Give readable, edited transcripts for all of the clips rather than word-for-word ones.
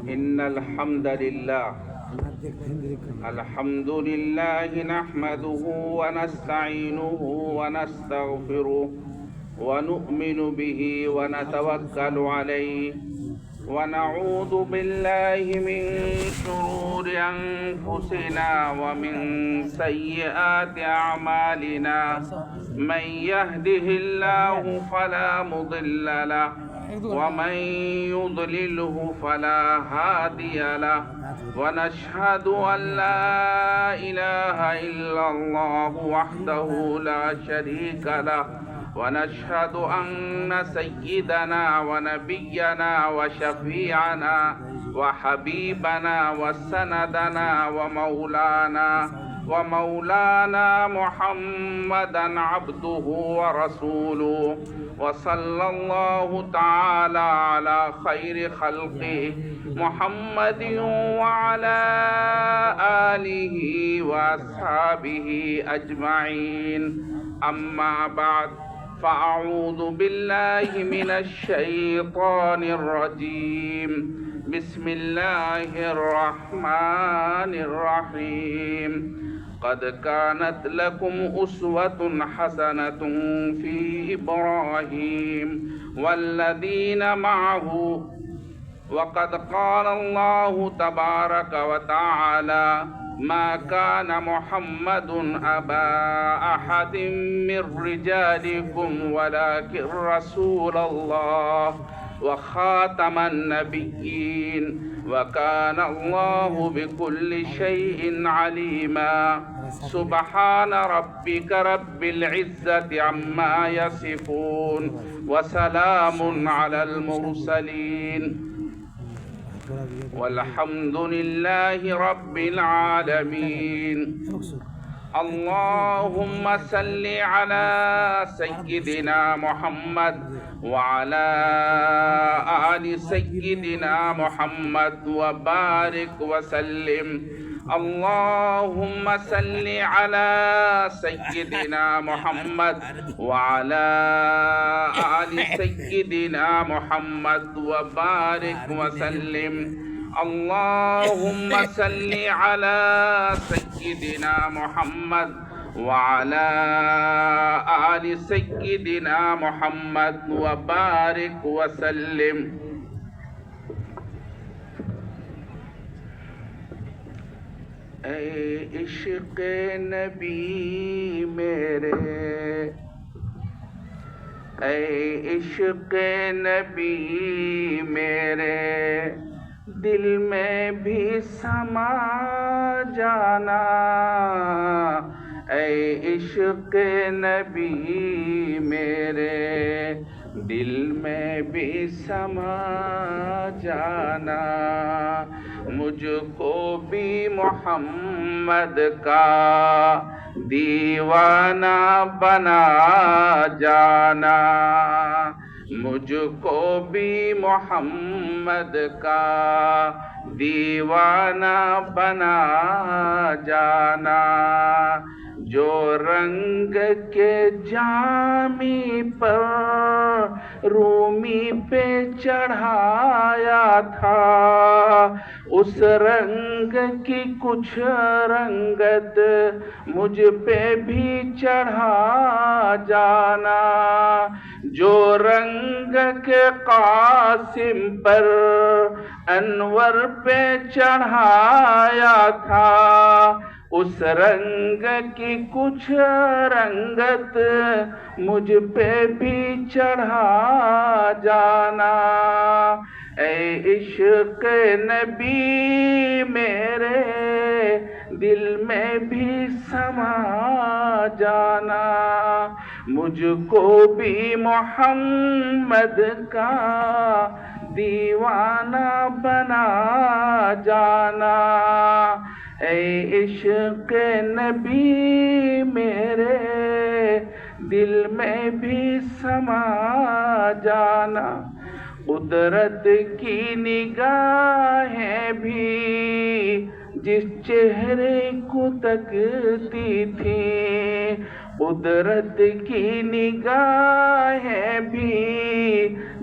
إن الحمد لله نحمده ونستعينه ونستغفره ونؤمن به ونتوكل عليه ونعوذ بالله من شرور أنفسنا ومن سيئات أعمالنا من يهده الله فلا مضل له ومن يضلله فلا هادي له ونشهد أن لا إله إلا الله وحده لا شريك له ونشهد أن سيدنا ونبينا وشفيعنا وحبيبنا وسندنا ومولانا محمدا عبده ورسوله وصلى الله تعالى على خير خلقه محمد وعلى آله وأصحابه أجمعين أما بعد فأعوذ بالله من الشيطان الرجيم بسم الله الرحمن الرحيم قد كانت لكم أسوة حسنة في إبراهيم والذين معه وقد قال الله تبارك وتعالى ما كان محمد أبا أحد من رجالكم ولكن رسول الله وخاتم النبيين وكان الله بكل شيء عليما سبحان ربك رب العزة عما يصفون وسلام على المرسلين والحمد لله رب العالمين اللهم صل على سيدنا محمد وعلى آل سيدنا محمد وبارك وسلم اللهم صل على سيدنا محمد وعلى آل سيدنا محمد وبارك وسلم اللهم صل على سيدنا محمد وعلى آل سيدنا محمد وبارك وسلم اے عشق نبی میرے اے عشق نبی میرے دل میں بھی سما جانا اے عشق نبی میرے دل میں بھی سما جانا مجھ کو بھی محمد کا دیوانہ بنا جانا مجھ کو بھی محمد کا دیوانہ بنا جانا جو رنگ کے جامی پر رومی پہ چڑھایا تھا اس رنگ کی کچھ رنگت مجھ پہ بھی چڑھا جانا جو رنگ کے قاسم پر انور پہ چڑھایا تھا اس رنگ کی کچھ رنگت مجھ پہ بھی چڑھا جانا اے عشق نبی میرے دل میں بھی سما جانا مجھ کو بھی محمد کا دیوانہ بنا جانا اے عشق نبی میرے دل میں بھی سما جانا قدرت کی نگاہیں بھی جس چہرے کو تکتی تھیں قدرت کی نگاہیں بھی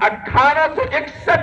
1861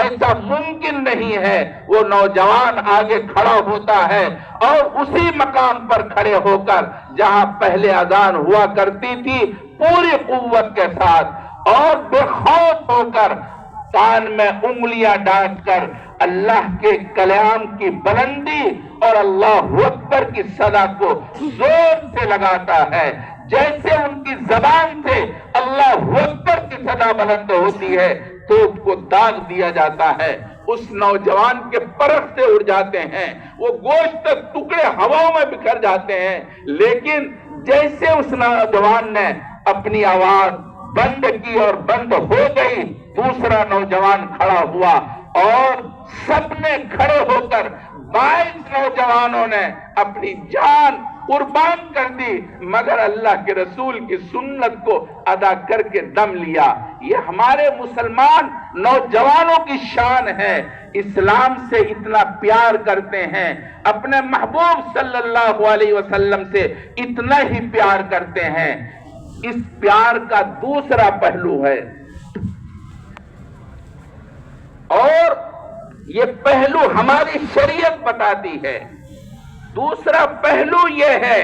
ایسا ممکن نہیں ہے۔ وہ نوجوان آگے کھڑا ہوتا ہے اور اسی مقام پر کھڑے ہو کر جہاں پہلے اذان ہوا کرتی تھی پوری قوت کے ساتھ اور بے خوف ہو کر کان میں انگلیاں ڈال کر اللہ کے کلام کی بلندی اور اللہ اکبر کی صدا کو زور سے لگاتا ہے، جیسے ان کی زبان سے اللہ اکبر کی صدا بلند ہوتی ہے تو اس کو داغ دیا جاتا ہے، اس نوجوان کے پرخ سے اڑ جاتے ہیں، وہ گوشت ٹکڑے ہواؤں میں بکھر جاتے ہیں، لیکن جیسے اس نوجوان نے اپنی آواز بند کی اور بند ہو گئی، دوسرا نوجوان کھڑا ہوا اور سب نے کھڑے ہو کر 22 نوجوانوں نے اپنی جان قربان کر دی مگر اللہ کے رسول کی سنت کو ادا کر کے دم لیا۔ یہ ہمارے مسلمان نوجوانوں کی شان ہے، اسلام سے اتنا پیار کرتے ہیں، اپنے محبوب صلی اللہ علیہ وسلم سے اتنا ہی پیار کرتے ہیں۔ اس پیار کا دوسرا پہلو ہے اور یہ پہلو ہماری شریعت بتاتی ہے۔ دوسرا پہلو یہ ہے،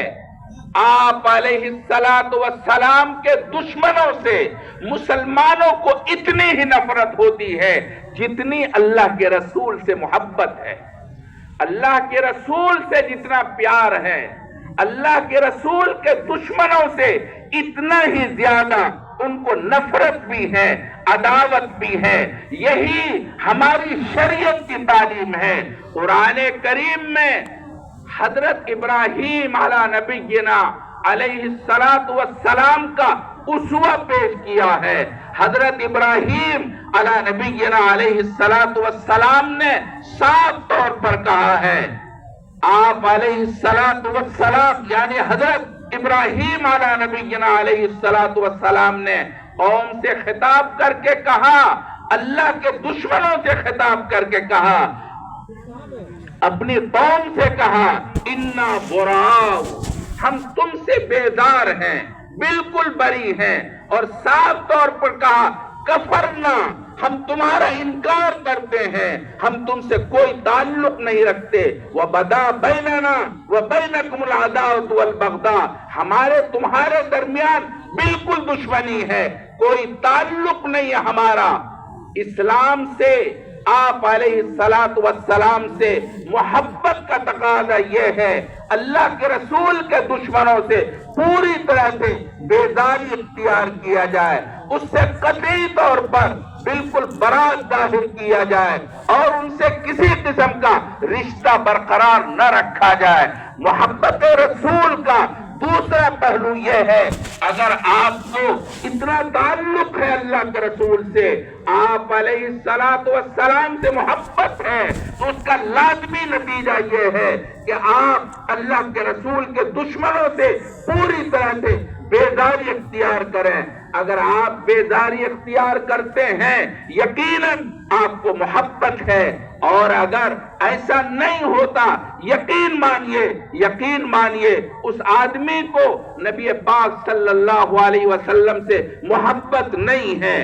آپ علیہ السلام کے دشمنوں سے مسلمانوں کو اتنی ہی نفرت ہوتی ہے جتنی اللہ کے رسول سے محبت ہے۔ اللہ کے رسول سے جتنا پیار ہے، اللہ کے رسول کے دشمنوں سے اتنا ہی زیادہ ان کو نفرت بھی ہے، عداوت بھی ہے۔ یہی ہماری شریعت کی تعلیم ہے۔ قرآن کریم میں حضرت ابراہیم علی نبینا علیہ السلام کا اسوہ پیش کیا ہے۔ حضرت ابراہیم علی نبینا علیہ السلام نے صاف طور پر کہا ہے، آپ علیہ السلام یعنی حضرت ابراہیم علی نبینا علیہ السلام نے قوم سے خطاب کر کے کہا، اللہ کے دشمنوں سے خطاب کر کے کہا، اپنی قوم سے کہا، انا براء، ہم تم سے بیزار ہیں، بالکل بری ہیں، اور صاف طور پر کہا کفرنا، ہم تمہارا انکار کرتے ہیں، ہم تم سے کوئی تعلق نہیں رکھتے، وَبَدَا بَيْنَنَا وَبَيْنَكُمُ الْعَدَاوَةُ وَالْبَغْضَاءُ، ہمارے تمہارے درمیان بالکل دشمنی ہے، کوئی تعلق نہیں ہے ہمارا۔ اسلام سے، آپ علیہ السلام سے محبت کا تقاضا یہ ہے اللہ کے رسول کے دشمنوں سے پوری طرح سے بیزاری اختیار کیا جائے، اس سے قطعی طور پر بالکل برات ظاہر کیا جائے اور ان سے کسی قسم کا رشتہ برقرار نہ رکھا جائے۔ محبت رسول کا دوسرا پہلو یہ ہے، اگر آپ کو اتنا تعلق ہے اللہ کے رسول سے، آپ علیہ السلام سے محبت ہے، تو اس کا لازمی نتیجہ یہ ہے کہ آپ اللہ کے رسول کے دشمنوں سے پوری طرح سے بیزاری اختیار کریں۔ اگر آپ بیزاری اختیار کرتے ہیں یقیناً آپ کو محبت ہے، اور اگر ایسا نہیں ہوتا یقین مانیے اس آدمی کو نبی پاک صلی اللہ علیہ وسلم سے محبت نہیں ہے۔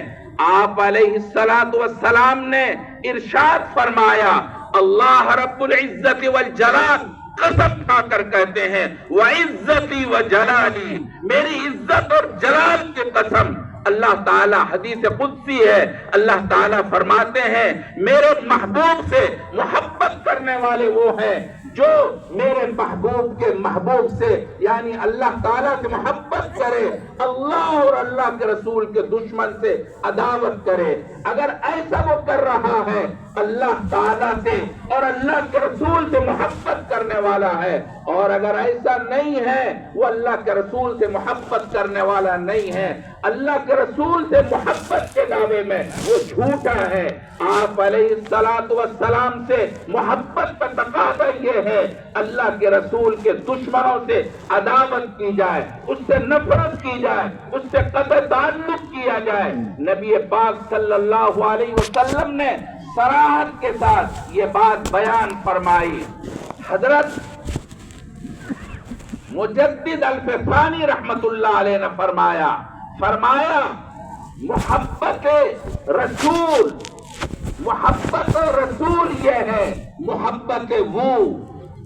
آپ علیہ السلام نے ارشاد فرمایا، اللہ رب العزت والجلال قسم کھا کر کہتے ہیں، وَعِزَّتِي وَجَلَالِي، میری عزت اور جلال کی قسم۔ اللہ تعالیٰ حدیث قدسی ہے، اللہ تعالیٰ فرماتے ہیں میرے محبوب سے محبت کرنے والے وہ ہیں جو میرے محبوب کے محبوب سے یعنی اللہ تعالیٰ سے محبت کرے، اللہ اور اللہ کے رسول کے دشمن سے عداوت کرے۔ اگر ایسا وہ کر رہا ہے اللہ تعالیٰ سے اور اللہ کے رسول سے محبت کرنے والا ہے، اور اگر ایسا نہیں ہے وہ اللہ کے رسول سے محبت کرنے والا نہیں ہے، اللہ کے رسول سے محبت کے دعوے میں وہ جھوٹا ہے۔ آپ علیہ السلام سے محبت کا تقاضا یہ ہے اللہ کے رسول کے دشمنوں سے عداوت کی جائے، اس سے نفرت کی جائے، اس سے قطع تعلق کیا جائے۔ نبی پاک صلی اللہ علیہ وسلم نے صراحت کے ساتھ یہ بات بیان فرمائی۔ حضرت مجدد الفسانی رحمت اللہ علیہ نے فرمایا محبت رسول محبت رسول یہ ہے، محبت وہ،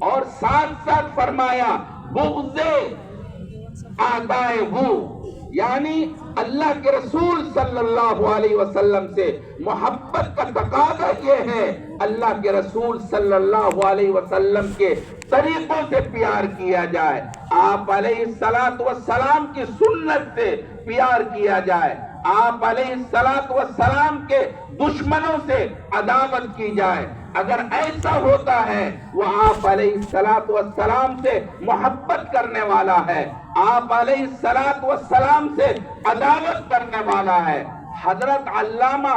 اور ساتھ ساتھ فرمایا بغض آدائے وہ، یعنی اللہ کے رسول صلی اللہ علیہ وسلم سے محبت کا تقاضا یہ ہے اللہ کے رسول صلی اللہ علیہ وسلم کے طریقوں سے پیار کیا جائے، آپ علیہ السلام کی سنت سے پیار کیا جائے، آپ علیہ السلام کے دشمنوں سے عداوت کی جائے۔ اگر ایسا ہوتا ہے وہ آپ علیہ السلام سے محبت کرنے والا ہے، آپ علیہ السلام سے عداوت کرنے والا ہے۔ حضرت علامہ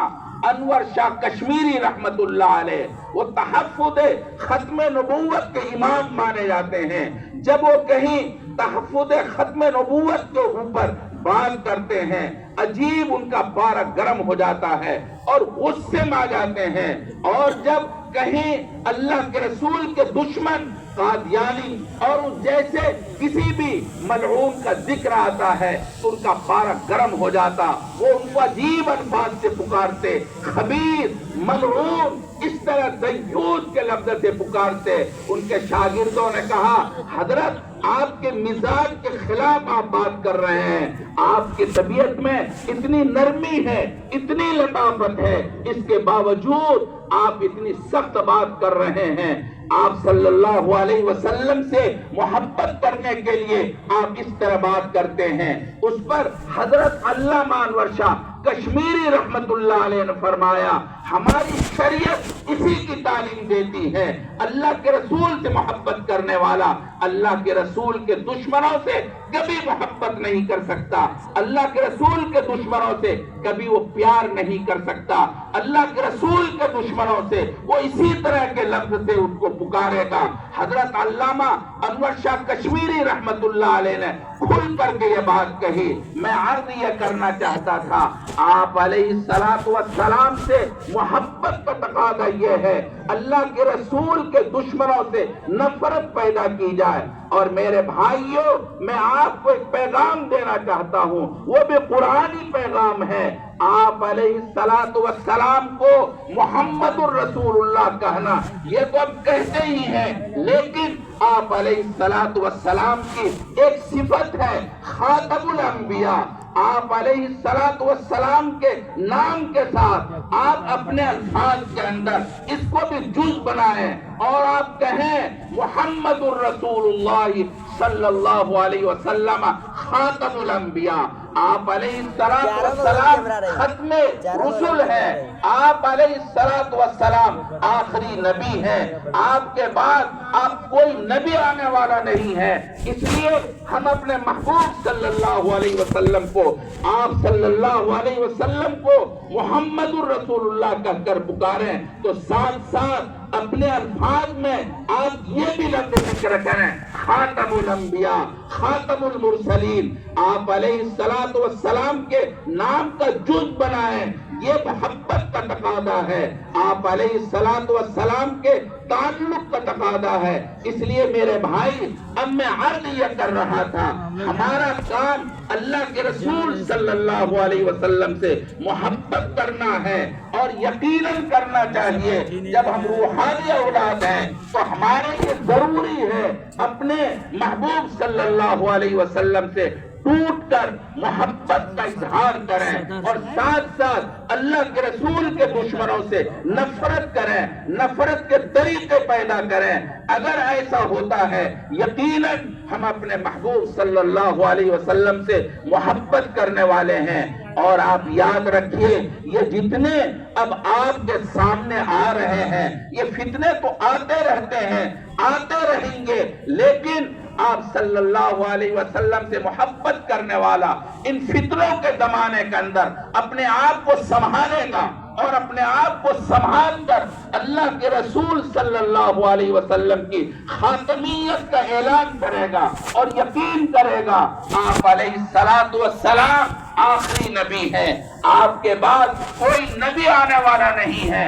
انور شاہ کشمیری رحمت اللہ علیہ وہ تحفظ ختم نبوت کے امام مانے جاتے ہیں۔ جب وہ کہیں تحفظ ختم نبوت کے اوپر بات کرتے ہیں، عجیب ان کا پارا گرم ہو جاتا ہے اور غصے میں آ جاتے ہیں، اور جب کہیں اللہ کے رسول کے دشمن قادیانی اور اس جیسے کسی بھی ملعون کا ذکر آتا ہے تو ان کا پارا گرم ہو جاتا، وہ ان کو عجیب الفاظ سے پکارتے، خبیث، ملعون، اس طرح دیوس کے لفظ سے پکارتے۔ ان کے شاگردوں نے کہا حضرت آپ کے مزاج کے خلاف آپ بات کر رہے ہیں، آپ کی طبیعت میں اتنی نرمی ہے، اتنی لطافت ہے، اس کے باوجود آپ اتنی سخت بات کر رہے ہیں۔ آپ صلی اللہ علیہ وسلم سے محبت کرنے کے لیے آپ اس طرح بات کرتے ہیں۔ اس پر حضرت علامہ انور شاہ کشمیری رحمت اللہ علیہ نے فرمایا ہماری شریعت اسی کی تعلیم دیتی ہے، اللہ کے رسول سے محبت کرنے والا اللہ کے رسول کے دشمنوں سے کبھی محبت نہیں کر سکتا، اللہ کے رسول کے دشمنوں سے کبھی وہ پیار نہیں کر سکتا، اللہ کے رسول کے دشمنوں سے وہ اسی طرح کے لفظ سے ان کو پکارے گا۔ حضرت علامہ انور شاہ کشمیری رحمت اللہ علیہ نے کھل کر کے یہ بات کہی۔ میں عرض یہ کرنا چاہتا تھا آپ علیہ السلام سے محبت کا تقاضا یہ ہے اللہ کے رسول کے دشمنوں سے نفرت پیدا کی جائے۔ اور میرے بھائیوں، میں آپ کو ایک پیغام دینا چاہتا ہوں، وہ بھی قرآنی پیغام ہے۔ آپ علیہ السلام کو محمد الرسول اللہ کہنا یہ تو اب کہتے ہی ہیں، لیکن آپ علیہ السلام کی ایک صفت ہے خاتم الانبیاء۔ آپ علیہ السلام کے نام کے ساتھ آپ اپنے الفاظ کے اندر اس کو بھی جز بنائیں اور آپ کہیں محمد الرسول اللہ صلی اللہ علیہ وسلم خاتم الانبیاء۔ آپ علیہ السلام ختم رسول ہے، آپ علیہ السلام آخری نبی ہے، آپ کے بعد آپ کوئی نبی آنے والا نہیں ہے۔ اس لیے ہم اپنے محبوب صلی اللہ علیہ وسلم کو، آپ صلی اللہ علیہ وسلم کو محمد الرسول اللہ کہہ کر پکاریں تو ساتھ ساتھ اپنے الفاظ میں آپ یہ بھی لفظ ذکر کریں خاتم الانبیاء، خاتم المرسلین۔ آپ علیہ السلام کے نام کا جز بنائیں، یہ محبت کا تقاضا ہے، آپ علیہ السلام کے تعلق کا تقاضا ہے۔ اس لیے میرے بھائی، اب میں عرض یہ کر رہا تھا ہمارا کام اللہ کے رسول صلی اللہ علیہ وسلم سے محبت کرنا ہے، اور یقیناً کرنا چاہیے جب ہم روحانی اولاد ہیں تو ہمارے لیے ضروری ہے اپنے محبوب صلی اللہ علیہ وسلم سے ٹوٹ کر محبت کا اظہار کریں، اور ساتھ ساتھ اللہ کے رسول کے دشمنوں سے نفرت کریں، نفرت کے طریقے پیدا کریں۔ اگر ایسا ہوتا ہے یقیناً ہم اپنے محبوب صلی اللہ علیہ وسلم سے محبت کرنے والے ہیں۔ اور آپ یاد رکھیے یہ جتنے اب آپ کے سامنے آ رہے ہیں یہ فتنے تو آتے رہتے ہیں، آتے رہیں گے، لیکن آپ صلی اللہ علیہ وسلم سے محبت کرنے والا ان فتنوں کے زمانے کے اندر اپنے آپ کو سنبھالے گا اور اپنے آپ کو سنبھال کر اللہ کے رسول صلی اللہ علیہ وسلم کی خاتمیت کا اعلان کرے گا اور یقین کرے گا آپ علیہ السلام آخری نبی ہے، آپ کے بعد کوئی نبی آنے والا نہیں ہے،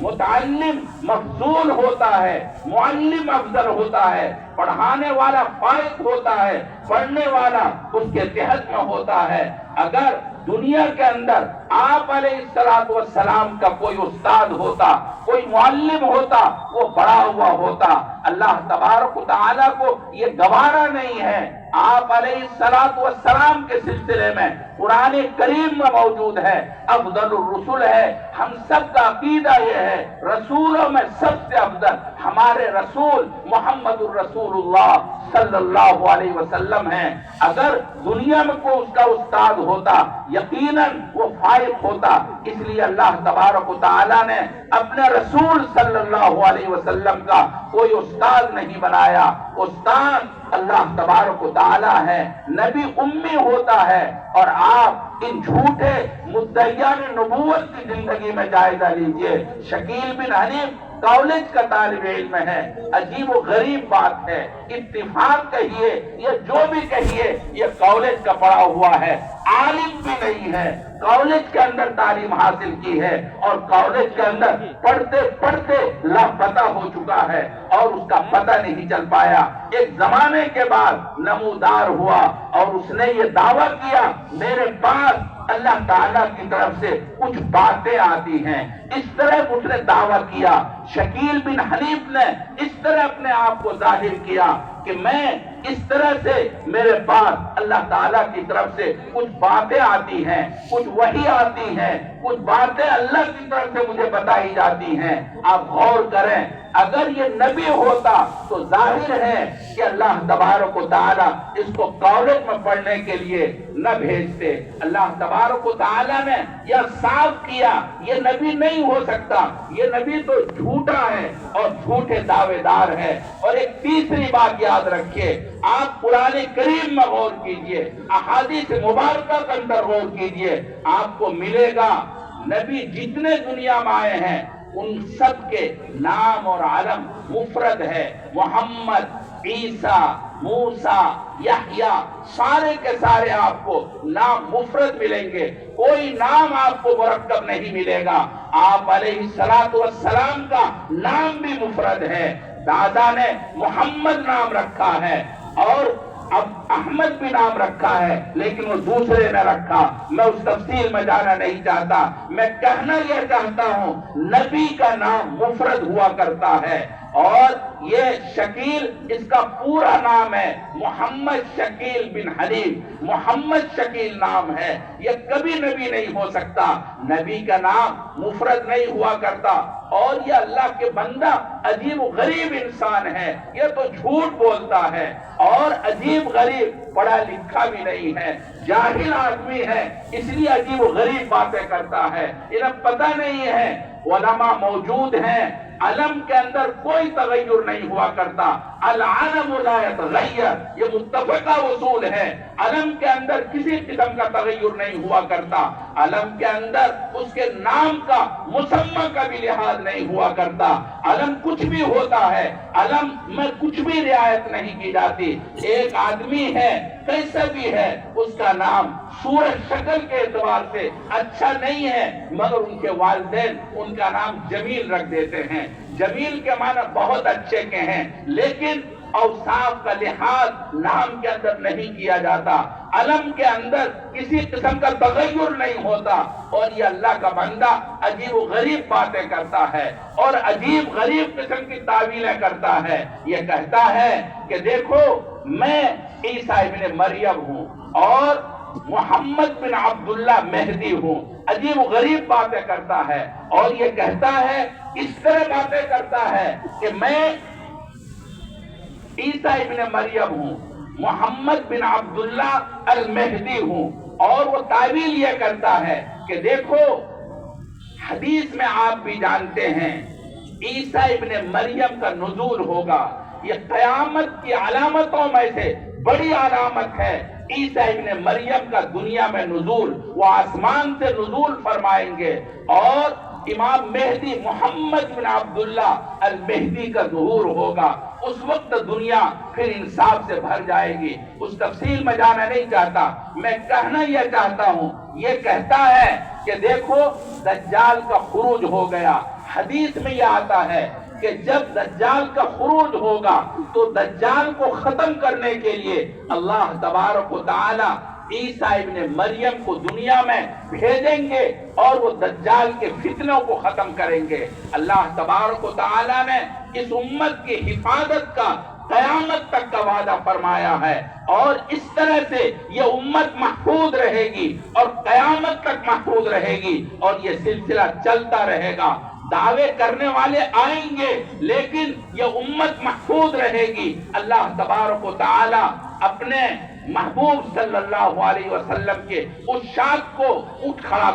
متعلم مفضول ہوتا ہے، معلم افضل ہوتا ہے، پڑھانے والا فائز ہوتا ہے، پڑھنے والا اس کے تحت میں ہوتا ہے۔ اگر دنیا کے اندر آپ علیہ السلام کا کوئی استاد ہوتا، کوئی معلم ہوتا، وہ بڑا ہوا ہوتا۔ اللہ تبارک و تعالیٰ کو یہ گوارا نہیں ہے۔ آپ علیہ السلام کے سلسلے میں قرآن کریم میں موجود ہے، افضل الرسل ہے۔ ہم سب کا عقیدہ یہ ہے، رسولوں میں سب سے افضل ہمارے رسول محمد الرسول اللہ صلی اللہ علیہ وسلم ہیں۔ اگر دنیا میں کوئی اس کا استاد ہوتا، یقیناً وہ فائق ہوتا۔ اس لیے اللہ تبارک و تعالیٰ نے اپنے رسول صلی اللہ علیہ وسلم کا کوئی استاد نہیں بنایا۔ استاد اللہ تبارک و تعالیٰ ہے، نبی امی ہوتا ہے۔ اور آپ ان جھوٹے مدعیان نبوت کی زندگی میں جائزہ لیجئے۔ شکیل بن حنیف کالج کا طالب علم ہے، عجیب و غریب بات ہے، اتفاق کہیے یا جو بھی کہیے، یہ کالج کا پڑھا ہوا ہے، عالم بھی نہیں ہے، کالج کے اندر تعلیم حاصل کی ہے اور کالج کے اندر پڑھتے پڑھتے لاپتہ ہو چکا ہے اور اس کا پتہ نہیں چل پایا۔ ایک زمانے کے بعد نمودار ہوا اور اس نے یہ دعویٰ کیا، میرے پاس اللہ تعالیٰ کی طرف سے کچھ باتیں آتی ہیں۔ اس طرح اس نے دعویٰ کیا۔ شکیل بن حنیف نے اس طرح اپنے آپ کو ظاہر کیا کہ میں اس طرح سے میرے پاس اللہ تعالیٰ کی طرف سے کچھ باتیں آتی ہیں، کچھ وحی آتی ہیں، کچھ باتیں اللہ کی طرف سے مجھے بتائی جاتی ہیں۔ آپ غور کریں، اگر یہ نبی ہوتا تو ظاہر ہے کہ اللہ تبارک و تعالیٰ اس کو کالج میں پڑھنے کے لیے نہ بھیجتے۔ اللہ تبارک و تعالیٰ نے یہ صاف کیا، یہ نبی نہیں ہو سکتا، یہ نبی تو جھوٹا ہے اور جھوٹے دعوے دار ہے۔ اور ایک تیسری بات یاد رکھیے، آپ قرآن کریم میں غور کیجئے، احادیث مبارکہ کے اندر غور کیجئے، آپ کو ملے گا نبی جتنے دنیا میں آئے ہیں ان سب کے نام اور علم مفرد ہے۔ محمد، عیسیٰ، موسیٰ، یحییٰ، سارے کے سارے آپ کو نام مفرد ملیں گے، کوئی نام آپ کو مرکب نہیں ملے گا۔ آپ علیہ السلام کا نام بھی مفرد ہے، دادا نے محمد نام رکھا ہے اور اب احمد بھی نام رکھا ہے، لیکن وہ دوسرے نے رکھا۔ میں اس تفصیل میں جانا نہیں چاہتا، میں کہنا یہ چاہتا ہوں نبی کا نام مفرد ہوا کرتا ہے۔ اور یہ شکیل اس کا پورا نام ہے محمد شکیل بن حنیف، محمد شکیل نام ہے، یہ کبھی نبی نہیں ہو سکتا، نبی کا نام مفرد نہیں ہوا کرتا۔ اور یہ اللہ کے بندہ عجیب و غریب انسان ہے، یہ تو جھوٹ بولتا ہے اور عجیب غریب، پڑھا لکھا بھی نہیں ہے، جاہل آدمی ہے، اس لیے عجیب و غریب باتیں کرتا ہے، انہیں پتہ نہیں ہے۔ علماء موجود ہیں، علم کے اندر کوئی تغیر نہیں ہوا کرتا، العلم لا يتغیر، یہ متفقہ اصول ہے، علم کے اندر کسی قسم کا تغیر نہیں ہوا کرتا، علم کے اندر اس کے نام کا مسمى کا بھی لحاظ نہیں ہوا کرتا، علم کچھ بھی ہوتا ہے، علم میں کچھ بھی رعایت نہیں کی جاتی۔ ایک آدمی ہے، کیسا بھی ہے، اس کا نام صورت شکل کے اعتبار سے اچھا نہیں ہے، مگر ان کے والدین ان کا نام جمیل رکھ دیتے ہیں۔ جمیل کے معنی بہت اچھے کے ہیں، لیکن اوصاف کا لحاظ نام کے اندر نہیں کیا جاتا، علم کے اندر کسی قسم کا تغیر نہیں ہوتا۔ اور یہ اللہ کا بندہ عجیب و غریب باتیں کرتا ہے اور عجیب غریب قسم کی تعویلیں کرتا ہے۔ یہ کہتا ہے کہ دیکھو میں عیسیٰ ابن مریم ہوں اور محمد بن عبداللہ مہدی ہوں، عجیب و غریب باتیں کرتا ہے۔ اور یہ کہتا ہے، اس طرح باتیں کرتا ہے کہ میں عیسیٰ ابن مریم ہوں، محمد بن عبداللہ المہدی ہوں۔ اور وہ تعویل یہ کرتا ہے کہ دیکھو حدیث میں آپ بھی جانتے ہیں عیسیٰ ابن مریم کا نزول ہوگا، یہ قیامت کی علامتوں میں سے بڑی علامت ہے۔ عیسیٰ ابن مریم کا دنیا میں نزول، وہ آسمان سے نزول فرمائیں گے اور امام مہدی محمد بن عبداللہ المہدی کا ظہور ہوگا۔ اس وقت دنیا پھر انصاف سے بھر جائے گی۔ اس تفصیل میں جانا نہیں چاہتا، میں کہنا یہ چاہتا ہوں، یہ کہتا ہے کہ دیکھو دجال کا خروج ہو گیا، حدیث میں یہ آتا ہے کہ جب دجال کا خروج ہوگا تو دجال کو ختم کرنے کے لیے اللہ تبارک و تعالی عیسیٰ ابن مریم کو دنیا میں بھیجیں گے اور وہ دجال کے فتنوں کو ختم کریں گے۔ اللہ تبارک و تعالی نے اس امت کی حفاظت کا قیامت تک کا وعدہ فرمایا ہے، اور اس طرح سے یہ امت محفوظ رہے گی اور قیامت تک محفوظ رہے گی، اور یہ سلسلہ چلتا رہے گا۔ دعوے کرنے والے آئیں گے لیکن یہ امت محفوظ رہے گی۔ اللہ تبارک و تعالی اپنے محبوب صلی اللہ علیہ وسلم کے اس شاد کو اٹھ کھڑا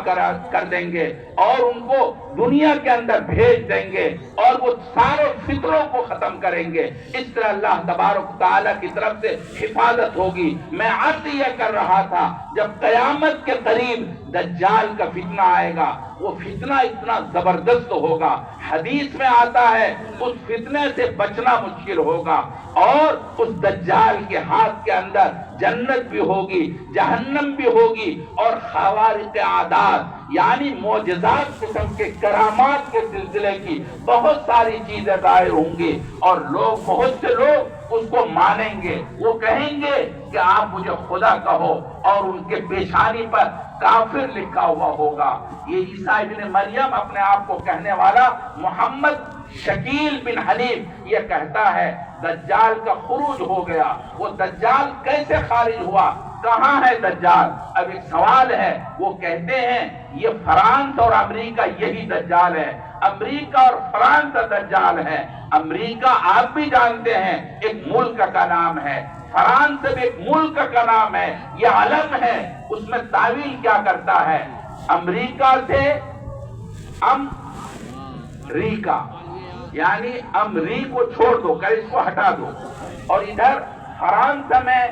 کر دیں گے اور ان کو دنیا کے اندر بھیج دیں گے اور وہ سارے فتنوں کو ختم کریں گے۔ اس طرح اللہ تبارک تعالیٰ کی طرف سے حفاظت ہوگی۔ میں عرض یہ کر رہا تھا جب قیامت کے قریب دجال کا فتنہ آئے گا، وہ فتنہ اتنا زبردست ہوگا، حدیث میں آتا ہے اس فتنے سے بچنا مشکل ہوگا، اور اس دجال کے ہاتھ کے اندر جنت بھی ہوگی، جہنم بھی ہوگی، اور خوارق عادات یعنی معجزات قسم کے کرامات کے سلسلے کی بہت ساری چیزیں ظاہر ہوں گی، اور بہت سے لوگ اس کو مانیں گے۔ وہ کہیں گے کہ آپ مجھے خدا کہو، اور ان کے پیشانی پر کافر لکھا ہوا ہوگا۔ یہ عیسیٰ ابن مریم اپنے آپ کو کہنے والا محمد شکیل بن حنیف یہ کہتا ہے دجال کا خروج ہو گیا۔ وہ دجال کیسے خارج ہوا؟ کہاں ہے دجال؟ اب ایک سوال ہے۔ وہ کہتے ہیں یہ فرانس اور امریکہ یہی دجال ہے، امریکہ اور فرانس کا دجال ہے۔ امریکہ آپ بھی جانتے ہیں ایک ملک کا نام ہے، فرانس بھی ایک ملک کا نام ہے، یہ علم ہے۔ اس میں تعویل کیا کرتا ہے؟ امریکہ سے امریکہ یعنی امری کو چھوڑ دو، کہ اس کو ہٹا دو، اور ادھر فرانس میں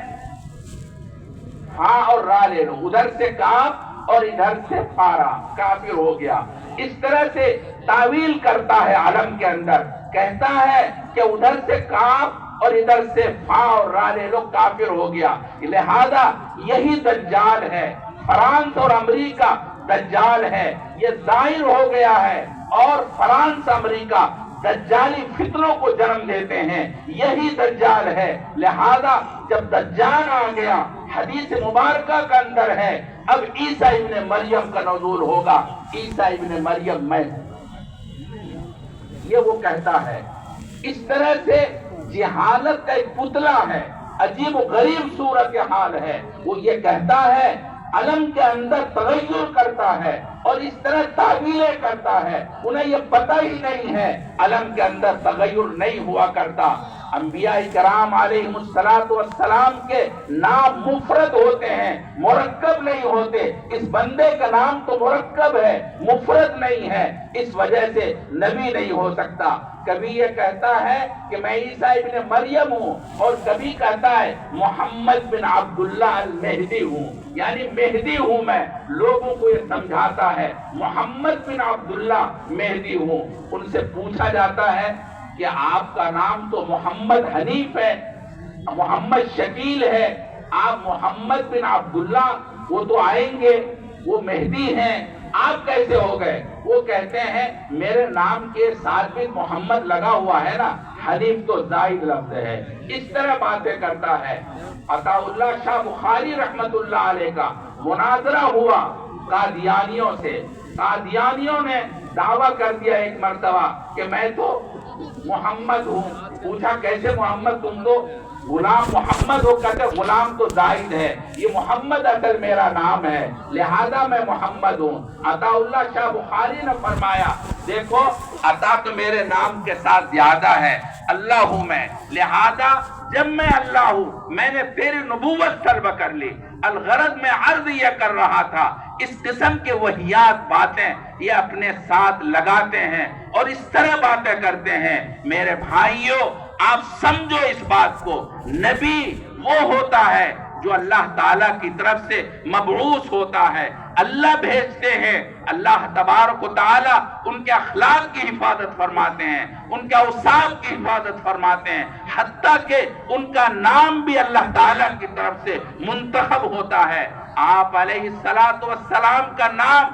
ہاں اور را لے لو، ادھر سے کاف اور ادھر سے فارا، کافر ہو گیا۔ اس طرح سے تعویل کرتا ہے علم کے اندر، کہتا ہے کہ ادھر سے کاف اور ادھر سے فا اور را لے لو، کافر ہو گیا۔ لہذا یہی دجال ہے، فرانس اور امریکہ دجال ہے، یہ ظاہر ہو گیا ہے، اور فرانس امریکہ دجالی فتنوں کو جنم دیتے ہیں، یہی دجال ہے۔ لہذا جب دجال آ گیا، حدیث مبارکہ کا اندر ہے اب عیسیٰ ابن مریم کا نزول ہوگا۔ عیسیٰ ابن مریم میں یہ وہ کہتا ہے، اس طرح سے جہالت کا ایک پتلا ہے، عجیب و غریب صورت حال ہے۔ وہ یہ کہتا ہے علم کے اندر تغیر کرتا ہے اور اس طرح تعویلیں کرتا ہے، انہیں یہ پتہ ہی نہیں ہے علم کے اندر تغیر نہیں ہوا کرتا۔ انبیاء کرام علیہ السلام کے نام مفرد ہوتے ہیں، مرکب نہیں ہوتے۔ اس بندے کا نام تو مرکب ہے، مفرد نہیں ہے، اس وجہ سے نبی نہیں ہو سکتا۔ کبھی یہ کہتا ہے کہ میں عیسیٰ ابن مریم ہوں، اور کبھی کہتا ہے محمد بن عبداللہ المہدی ہوں، یعنی مہدی ہوں میں۔ لوگوں کو یہ سمجھاتا ہے محمد بن عبداللہ مہدی ہوں۔ ان سے پوچھا جاتا ہے کہ آپ کا نام تو محمد حنیف ہے، محمد شکیل ہے، آپ محمد بن عبداللہ، وہ تو آئیں گے، وہ مہدی ہیں، آپ کیسے ہو گئے؟ وہ کہتے ہیں میرے نام کے ساتھ بھی محمد لگا ہوا ہے نا، حنیف تو زائد لفظ ہے۔ اس طرح باتیں کرتا ہے۔ عطا اللہ شاہ بخاری رحمت اللہ علیہ کا مناظرہ ہوا قادیانیوں سے۔ قادیانیوں نے دعویٰ کر دیا ایک مرتبہ کہ میں تو محمد ہوں۔ پوچھا کیسے محمد؟ تم تو غلام محمد ہو۔ کہتے غلام تو زائد ہے، یہ محمد اصل میرا نام ہے، لہذا میں محمد ہوں۔ عطا اللہ شاہ بخاری نے فرمایا دیکھو عطا تو میرے نام کے ساتھ زیادہ ہے، اللہ ہوں میں، لہذا جب میں اللہ ہوں میں نے تیری نبوت طلب کر لی۔ الغرض میں عرض یہ کر رہا تھا اس قسم کے وحیات باتیں یہ اپنے ساتھ لگاتے ہیں اور اس طرح باتیں کرتے ہیں۔ میرے بھائیوں آپ سمجھو اس بات کو، نبی وہ ہوتا ہے جو اللہ تعالیٰ کی طرف سے مبعوث ہوتا ہے، اللہ بھیجتے ہیں، اللہ تبارک و تعالیٰ ان کے اخلاق کی حفاظت فرماتے ہیں، ان کے اوصاف کی حفاظت فرماتے ہیں، حتیٰ کہ ان کا نام بھی اللہ تعالیٰ کی طرف سے منتخب ہوتا ہے۔ آپ علیہ السلام کا نام